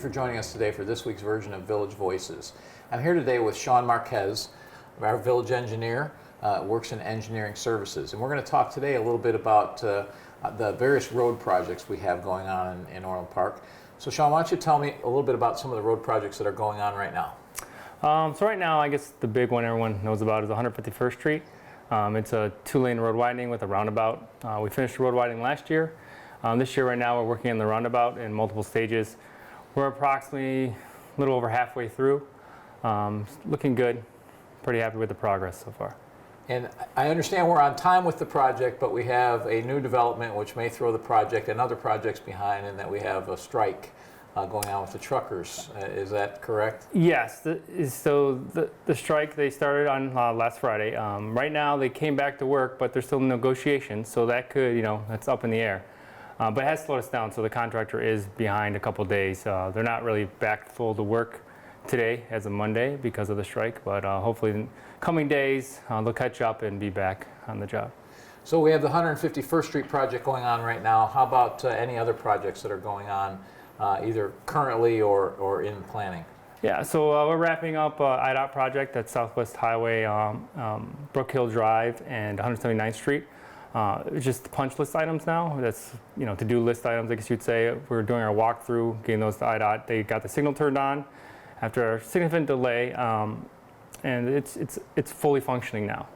for joining us today for this week's version of Village Voices. I'm here today with Sean Marquez, our village engineer, works in engineering services. And we're going to talk today a little bit about the various road projects we have going on in Orland Park. So Sean, why don't you tell me a little bit about some of the road projects that are going on right now? So right now, I guess the big one everyone knows about is 151st Street. It's a 2-lane road widening with a roundabout. We finished the road widening last year. This year right now we're working on the roundabout in multiple stages. We're approximately a little over halfway through. Looking good. Pretty happy with the progress so far. And I understand we're on time with the project, but we have a new development which may throw the project and other projects behind, in that we have a strike going on with the truckers. Is that correct? Yes. So the strike, they started on last Friday. Right now they came back to work, but there's still negotiations, so that could, that's up in the air. But it has slowed us down, so the contractor is behind a couple days. They're not really back full to work today as of Monday because of the strike, but hopefully in coming days they'll catch up and be back on the job. So we have the 151st Street project going on right now. How about any other projects that are going on either currently or in planning? Yeah, so we're wrapping up IDOT project at Southwest Highway, Brook Hill Drive and 179th Street. It's just punch list items now. That's, to-do list items, I guess you'd say. We're doing our walkthrough, getting those to IDOT. They got the signal turned on after a significant delay, and it's fully functioning now.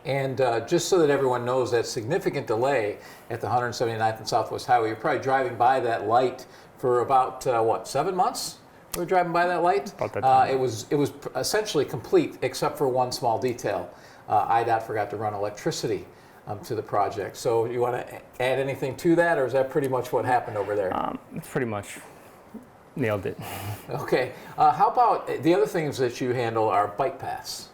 And just so that everyone knows, that significant delay at the 179th and Southwest Highway, you're probably driving by that light for about, 7 months? We were driving by that light? About that time. It was essentially complete, except for one small detail. IDOT forgot to run electricity to the project. So you want to add anything to that, or is that pretty much what happened over there? It's pretty much nailed it. Okay. How about the other things that you handle are bike paths?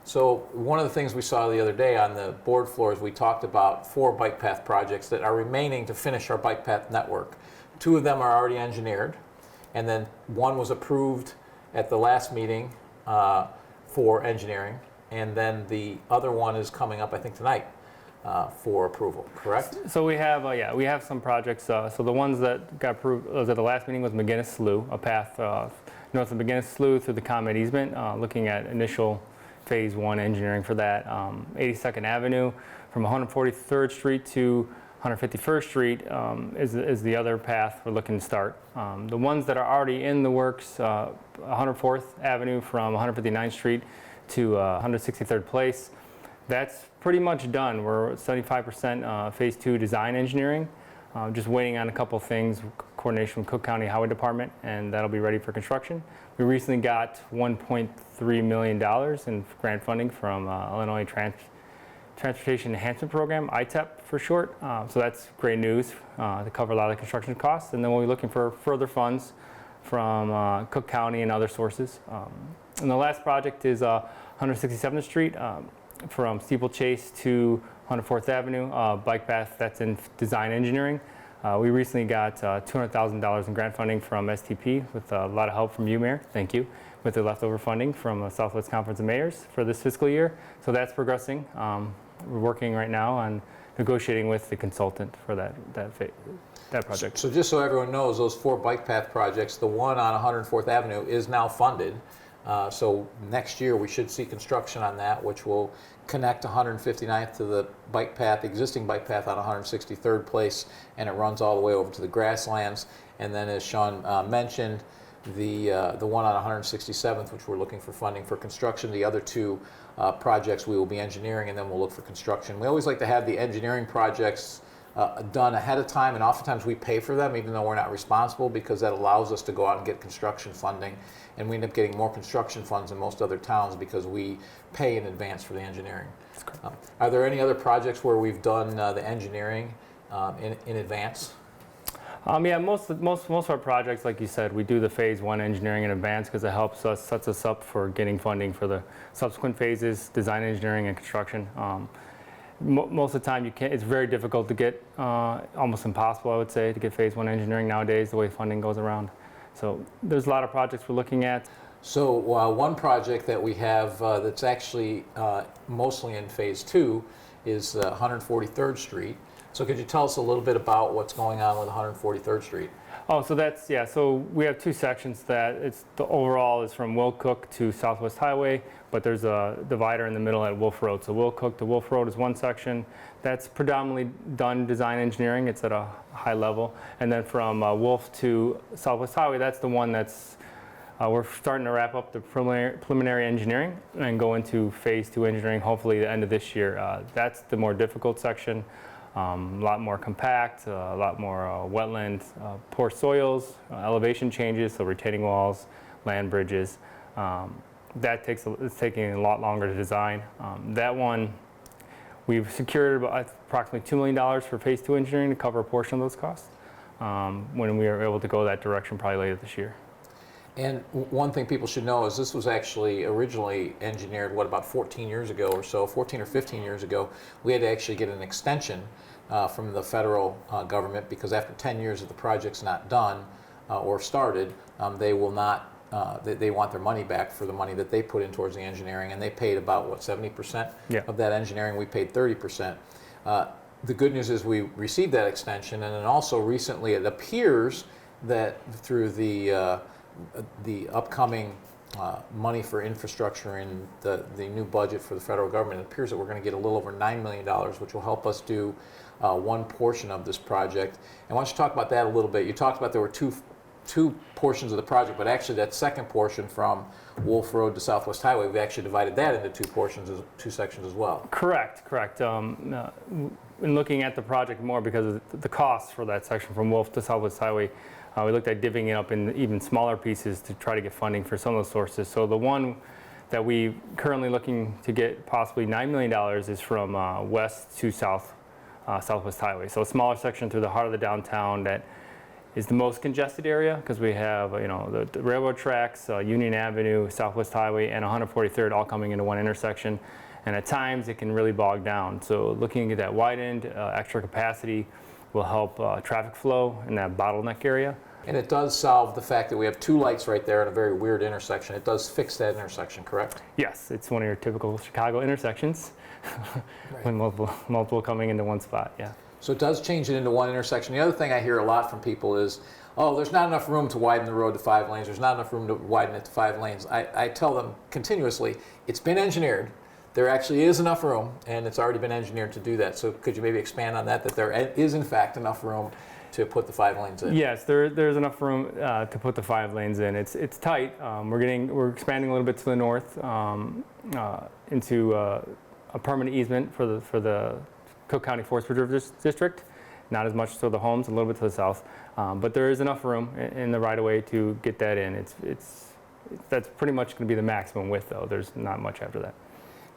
So one of the things we saw the other day on the board floors, we talked about 4 bike path projects that are remaining to finish our bike path network. 2 of them are already engineered, and then 1 was approved at the last meeting for engineering, and then the other one is coming up, I think, tonight. For approval, correct? So we have, we have some projects. So the ones that got approved at the last meeting was McGinnis Slough, a path north of McGinnis Slough through the Comet easement, looking at initial phase 1 engineering for that. 82nd Avenue from 143rd Street to 151st Street is the other path we're looking to start. The ones that are already in the works, 104th Avenue from 159th Street to 163rd Place. That's pretty much done. We're 75% phase 2 design engineering. Just waiting on a couple things, coordination with Cook County Highway Department, and that'll be ready for construction. We recently got $1.3 million in grant funding from Illinois Transportation Enhancement Program, ITEP for short. So that's great news to cover a lot of the construction costs. And then we'll be looking for further funds from Cook County and other sources. And the last project is 167th Street. From Steeplechase to 104th Avenue, bike path that's in design engineering. We recently got $200,000 in grant funding from STP with a lot of help from you, Mayor. Thank you. With the leftover funding from the Southwest Conference of Mayors for this fiscal year. So that's progressing. We're working right now on negotiating with the consultant for that project. So just so everyone knows, those 4 bike path projects, the one on 104th Avenue is now funded. So next year we should see construction on that, which will connect 159th to the bike path, existing bike path on 163rd Place, and it runs all the way over to the grasslands. And then, as Sean mentioned, the one on 167th, which we're looking for funding for construction. The other 2 projects we will be engineering, and then we'll look for construction. We always like to have the engineering projects done ahead of time, and oftentimes we pay for them even though we're not responsible, because that allows us to go out and get construction funding, and we end up getting more construction funds than most other towns because we pay in advance for the engineering. Are there any other projects where we've done the engineering in advance? Yeah, most of our projects, like you said, we do the phase 1 engineering in advance because it sets us up for getting funding for the subsequent phases, design engineering and construction. Most of the time it's very difficult to get, almost impossible I would say, to get phase 1 engineering nowadays the way funding goes around. So there's a lot of projects we're looking at. So one project that we have that's actually mostly in phase 2 is 143rd Street. So could you tell us a little bit about what's going on with 143rd Street? Oh, so that's, yeah, so we have two sections that the overall is from Will Cook to Southwest Highway, but there's a divider in the middle at Wolf Road. So Will Cook to Wolf Road is one section that's predominantly done design engineering. It's at a high level. And then from Wolf to Southwest Highway, that's the one that's, we're starting to wrap up the preliminary engineering and go into phase 2 engineering, hopefully the end of this year. That's the more difficult section. A lot more compact, a lot more wetland, poor soils, elevation changes, so retaining walls, land bridges. It's taking a lot longer to design. That one, we've secured approximately $2 million for phase 2 engineering to cover a portion of those costs when we are able to go that direction probably later this year. And one thing people should know is this was actually originally engineered, about 14 years ago or so, 14 or 15 years ago. We had to actually get an extension from the federal government because after 10 years if the project's not done or started, they will not, they want their money back for the money that they put in towards the engineering, and they paid about, 70% of that engineering. We paid 30%. The good news is we received that extension, and then also recently it appears that through the upcoming money for infrastructure in the new budget for the federal government, it appears that we're going to get a little over $9 million, which will help us do one portion of this project. And why don't you talk about that a little bit? You talked about there were two portions of the project, but actually that second portion from Wolf Road to Southwest Highway, we've actually divided that into two sections as well. Correct. In looking at the project more because of the costs for that section from Wolf to Southwest Highway, we looked at divvying it up in even smaller pieces to try to get funding for some of those sources. So the one that we currently looking to get possibly $9 million is from west to south, Southwest Highway. So a smaller section through the heart of the downtown that is the most congested area because we have the railroad tracks, Union Avenue, Southwest Highway, and 143rd all coming into one intersection. And at times it can really bog down. So looking at that widened, extra capacity will help traffic flow in that bottleneck area. And it does solve the fact that we have two lights right there in a very weird intersection. It does fix that intersection, correct? Yes, it's one of your typical Chicago intersections when multiple coming into one spot, yeah. So it does change it into one intersection. The other thing I hear a lot from people is, oh, there's not enough room to widen the road to 5 lanes. There's not enough room to widen it to 5 lanes. I tell them continuously, it's been engineered. There actually is enough room, and it's already been engineered to do that. So could you maybe expand on that there is in fact enough room to put the 5 lanes in? Yes, there's enough room to put the 5 lanes in. It's tight. We're expanding a little bit to the north into a permanent easement for the Cook County Forest Preserve District. Not as much to the homes, a little bit to the south, but there is enough room in the right-of-way to get that in. That's pretty much going to be the maximum width, though. There's not much after that.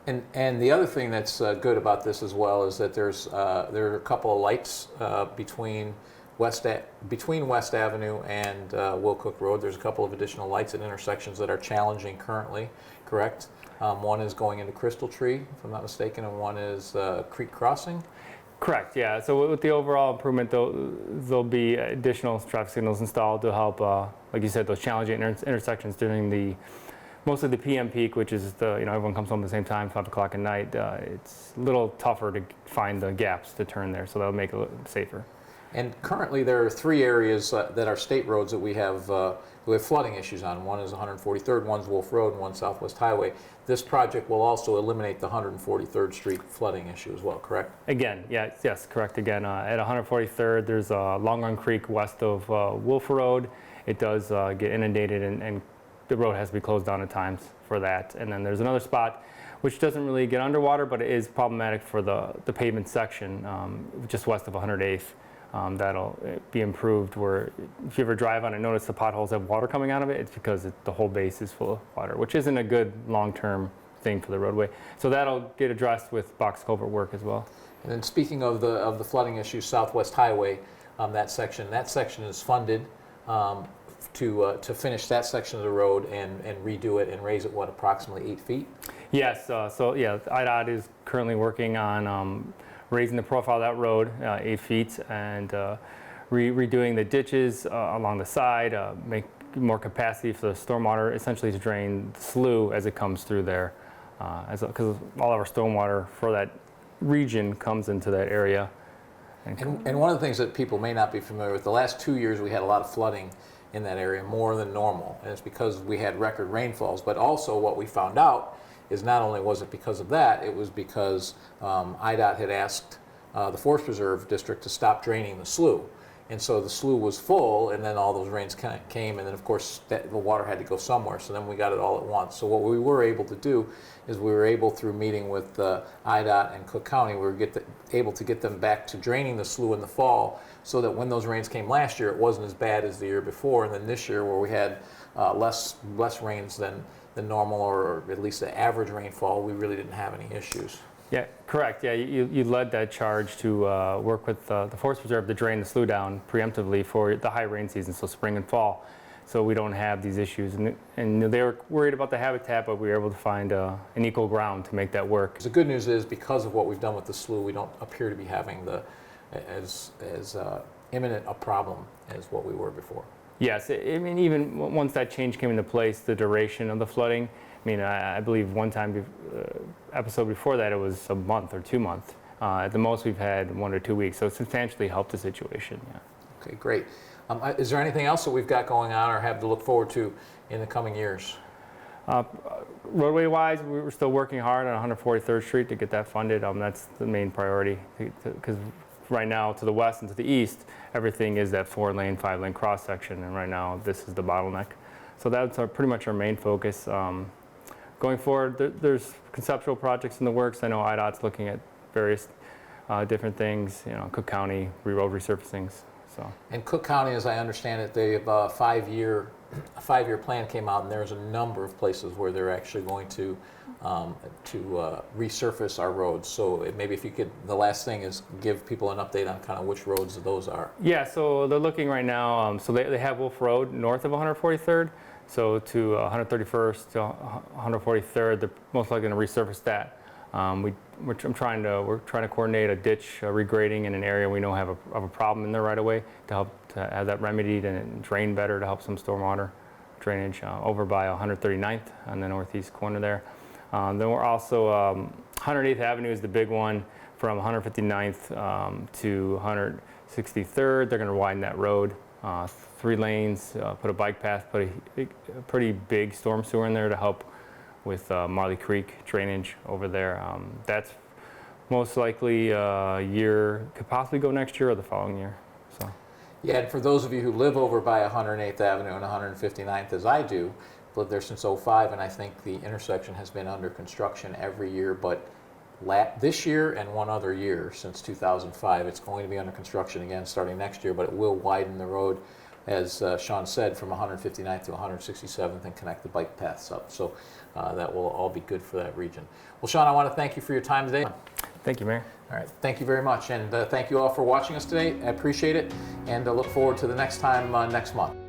And the other thing that's good about this as well is that there are a couple of lights between West Avenue and Will Cook Road. There's a couple of additional lights at intersections that are challenging currently, correct? One is going into Crystal Tree, if I'm not mistaken, and one is Creek Crossing. Correct, yeah. So with the overall improvement, there'll be additional traffic signals installed to help, like you said, those challenging intersections during mostly the PM peak, which is everyone comes home at the same time, 5 o'clock at night. It's a little tougher to find the gaps to turn there, so that'll make it a little safer. And currently there are 3 areas that are state roads that we have flooding issues on. One is 143rd, one's Wolf Road, and one's Southwest Highway. This project will also eliminate the 143rd Street flooding issue as well, correct? Again, yes, correct. Again, at 143rd, there's Long Run Creek west of Wolf Road. It does get inundated and the road has to be closed down at times for that. And then there's another spot which doesn't really get underwater, but it is problematic for the pavement section just west of 108th. That'll be improved where if you ever drive on it, notice the potholes have water coming out of it, it's because the whole base is full of water, which isn't a good long-term thing for the roadway. So that'll get addressed with box culvert work as well. And then speaking of the flooding issue, Southwest Highway, that section is funded to finish that section of the road and redo it and raise it, approximately 8 feet? Yes, IDOT is currently working on raising the profile of that road 8 feet and redoing the ditches along the side, make more capacity for the stormwater, essentially to drain the slough as it comes through there. Because all of our stormwater for that region comes into that area. And one of the things that people may not be familiar with, the last 2 years we had a lot of flooding in that area, more than normal. And it's because we had record rainfalls. But also what we found out is not only was it because of that, it was because IDOT had asked the Forest Preserve District to stop draining the slough. And so the slough was full, and then all those rains came, and then of course the water had to go somewhere, so then we got it all at once. So what we were able to do is we were able, through meeting with IDOT and Cook County, we were able to get them back to draining the slough in the fall, so that when those rains came last year, it wasn't as bad as the year before. And then this year, where we had less rains than normal, or at least the average rainfall, we really didn't have any issues. Yeah, correct. Yeah, you led that charge to work with the Forest Preserve to drain the slough down preemptively for the high rain season, so spring and fall, so we don't have these issues. And they were worried about the habitat, but we were able to find an equal ground to make that work. The good news is, because of what we've done with the slough, we don't appear to be having as imminent a problem as what we were before. Yes, I mean, even once that change came into place, the duration of the flooding, I mean, I believe one time episode before that, it was a month or 2 months. At the most, we've had 1 or 2 weeks, so it substantially helped the situation. Yeah. Okay, great. Is there anything else that we've got going on or have to look forward to in the coming years? Roadway-wise, we're still working hard on 143rd Street to get that funded. That's the main priority, because right now, to the west and to the east, everything is that 4-lane, 5-lane cross-section, and right now, this is the bottleneck. So that's pretty much our main focus. Going forward, there's conceptual projects in the works. I know IDOT's looking at various different things, Cook County, road resurfacings. So. And Cook County, as I understand it, they have a five-year plan came out, and there's a number of places where they're actually going to resurface our roads. So maybe if you could, the last thing is give people an update on kind of which roads those are. Yeah, so they're looking right now, so they have Wolf Road north of 143rd, so to 131st to 143rd, they're most likely going to resurface that. We're trying to coordinate a ditch regrading in an area we know have a problem in there right away, to help to have that remedied and drain better, to help some stormwater drainage over by 139th on the northeast corner there. Then we're also 108th Avenue is the big one, from 159th to 163rd. They're going to widen that road, 3 lanes, put a bike path, put a pretty big storm sewer in there to help with Marley Creek drainage over there. That's most likely a year, could possibly go next year or the following year. So. Yeah, and for those of you who live over by 108th Avenue and 159th, as I do, lived there since '05, and I think the intersection has been under construction every year, but this year and one other year since 2005. It's going to be under construction again starting next year, but it will widen the road, as Sean said, from 159th to 167th and connect the bike paths up. So that will all be good for that region. Well, Sean, I want to thank you for your time today. Thank you, Mayor. All right, thank you very much, and thank you all for watching us today. I appreciate it, and look forward to the next time next month.